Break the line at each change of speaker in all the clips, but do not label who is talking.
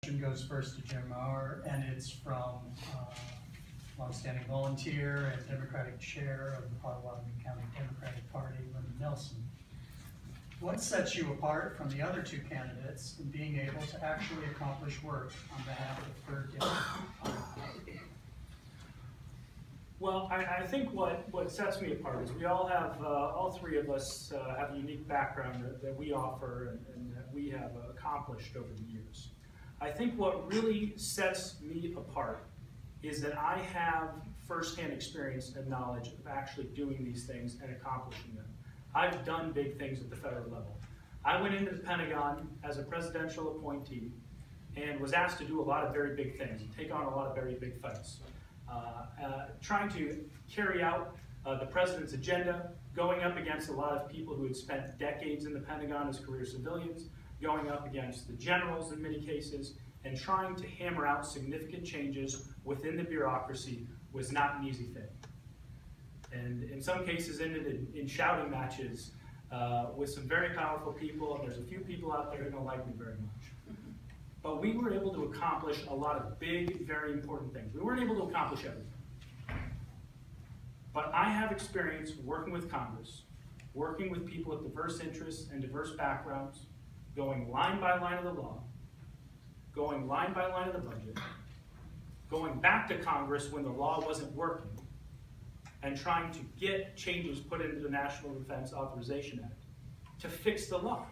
question goes first to Jim Maurer, and it's from longstanding volunteer and Democratic Chair of the Potawatomi County Democratic Party, Linda Nelson. What sets you apart from the other two candidates in being able to actually accomplish work on behalf of 3rd District?
Well, I think what sets me apart is we all have, all three of us have a unique background that we offer and that we have accomplished over the years. I think what really sets me apart is that I have firsthand experience and knowledge of actually doing these things and accomplishing them. I've done big things at the federal level. I went into the Pentagon as a presidential appointee and was asked to do a lot of very big things and take on a lot of very big fights. Trying to carry out the president's agenda, going up against a lot of people who had spent decades in the Pentagon as career civilians, going up against the generals in many cases, and trying to hammer out significant changes within the bureaucracy was not an easy thing. And in some cases ended in shouting matches with some very powerful people, and there's a few people out there who don't like me very much. But we were able to accomplish a lot of big, very important things. We weren't able to accomplish everything. But I have experience working with Congress, working with people with diverse interests and diverse backgrounds, going line by line of the law, going line by line of the budget, going back to Congress when the law wasn't working, and trying to get changes put into the National Defense Authorization Act to fix the law.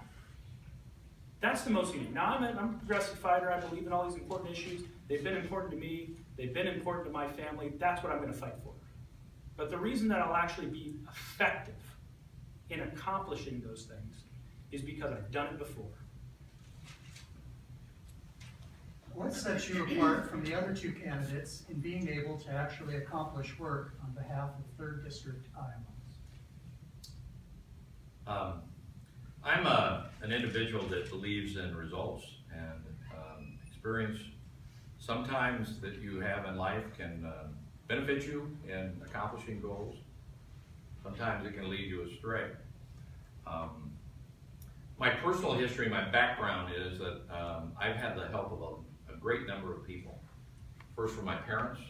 That's the most unique. Now, I'm a progressive fighter. I believe in all these important issues. They've been important to me. They've been important to my family. That's what I'm going to fight for. But the reason that I'll actually be effective in accomplishing those things is because I've done it before.
What sets you apart from the other two candidates in being able to actually accomplish work on behalf of 3rd District Iowans?
I'm an individual that believes in results, and experience sometimes that you have in life can benefit you in accomplishing goals. Sometimes it can lead you astray. My personal history, my background is that I've had the help of a great number of people. First from my parents,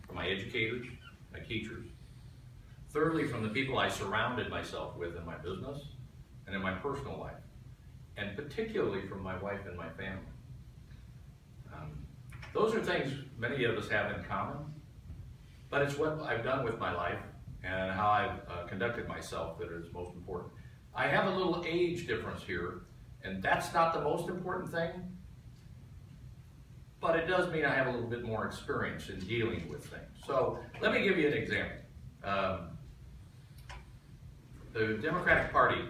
from my educators, my teachers. Thirdly, from the people I surrounded myself with in my business and in my personal life, and particularly from my wife and my family. Those are things many of us have in common, but it's what I've done with my life and how I've conducted myself that is most important. I have a little age difference here, and that's not the most important thing, but it does mean I have a little bit more experience in dealing with things. So let me give you an example. The Democratic Party,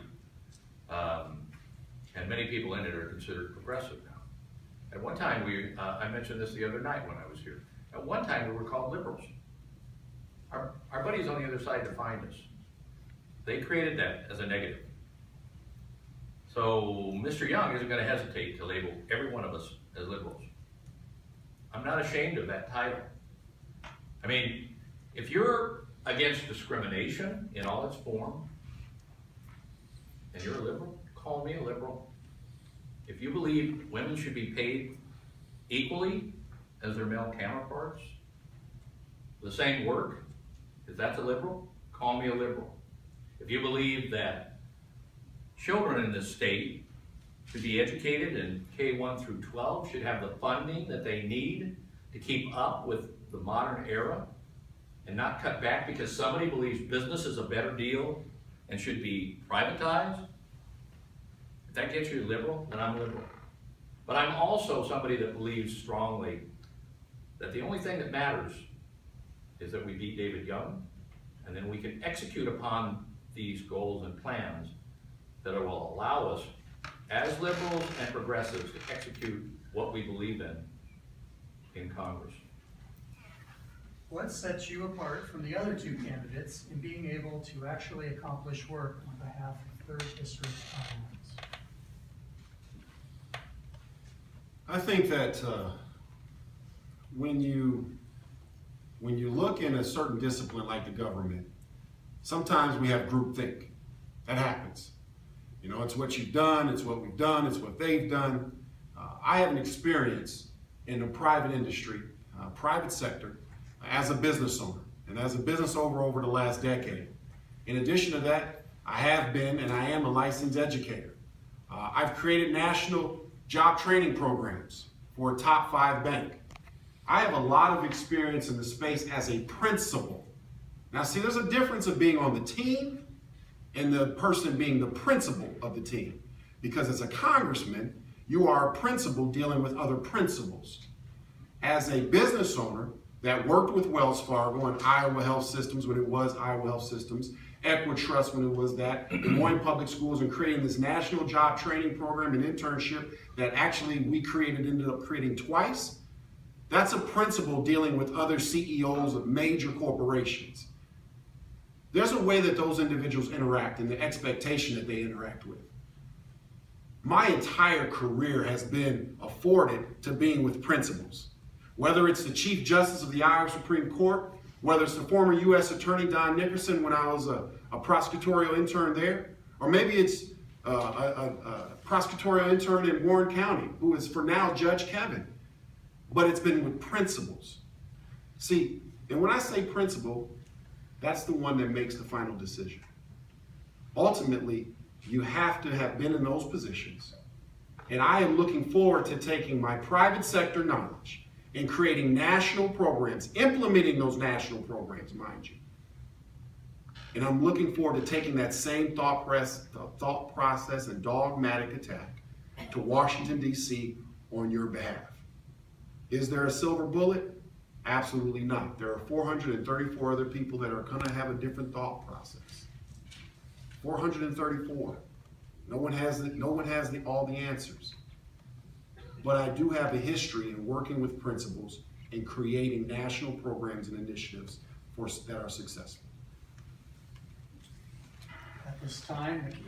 and many people in it are considered progressive now. At one time, I mentioned this the other night when I was here. At one time, we were called liberals. Our buddies on the other side defined us. They created that as a negative. So Mr. Young isn't going to hesitate to label every one of us as liberals. I'm not ashamed of that title. I mean, if you're against discrimination in all its form, and you're a liberal, call me a liberal. If you believe women should be paid equally as their male counterparts, the same work, if that's a liberal, call me a liberal. If you believe that children in this state should be educated in K-1 through 12, should have the funding that they need to keep up with the modern era and not cut back because somebody believes business is a better deal and should be privatized, if that gets you liberal, then I'm liberal. But I'm also somebody that believes strongly that the only thing that matters is that we beat David Young, and then we can execute upon these goals and plans that will allow us, as liberals and progressives, to execute what we believe in Congress.
What sets you apart from the other two candidates in being able to actually accomplish work on behalf of 3rd District Iowans?
I think that when you look in a certain discipline like the government, sometimes we have groupthink. That happens. You know, it's what you've done, it's what we've done, it's what they've done. I have an experience in the private industry, private sector, as a business owner, and as a business owner over the last decade. In addition to that, I have been and I am a licensed educator. I've created national job training programs for a top 5 bank. I have a lot of experience in the space as a principal. Now see, there's a difference of being on the team and the person being the principal of the team. Because as a congressman, you are a principal dealing with other principals. As a business owner that worked with Wells Fargo and Iowa Health Systems when it was Iowa Health Systems, Equitrust when it was that, Des Moines Public Schools, and creating this national job training program and internship that actually we ended up creating twice, that's a principal dealing with other CEOs of major corporations. There's a way that those individuals interact and the expectation that they interact with. My entire career has been afforded to being with principals. Whether it's the Chief Justice of the Iowa Supreme Court, whether it's the former U.S. Attorney Don Nickerson when I was a prosecutorial intern there, or maybe it's a prosecutorial intern in Warren County, who is for now Judge Kevin. But it's been with principals. See, and when I say principal, that's the one that makes the final decision. Ultimately, you have to have been in those positions. And I am looking forward to taking my private sector knowledge and creating national programs, implementing those national programs, mind you. And I'm looking forward to taking that same thought process and dogmatic attack to Washington, D.C. on your behalf. Is there a silver bullet? Absolutely not. There are 434 other people that are going to have a different thought process. 434. No one has all the answers. But I do have a history in working with principals and creating national programs and initiatives that are successful.
At this time, each